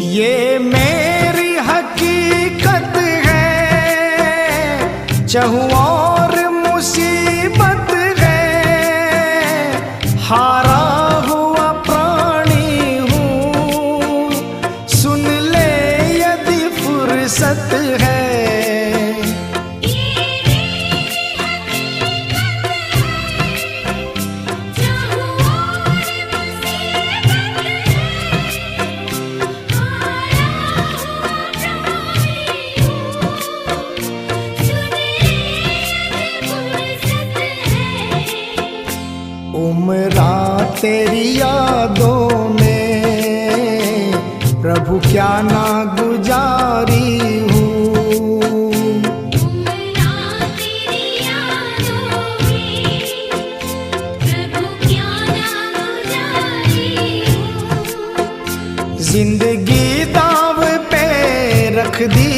ये मेरी हकीकत है, चाहूं और मुसीबत है, हारा हुआ प्राणी हूँ, सुन ले यदि फुर्सत है। उम्रा तेरी यादों में प्रभु क्या ना गुजारी हूँ, उम्रा तेरी यादों में प्रभु क्या ना गुजारी हूँ। जिंदगी दाव पे रख दी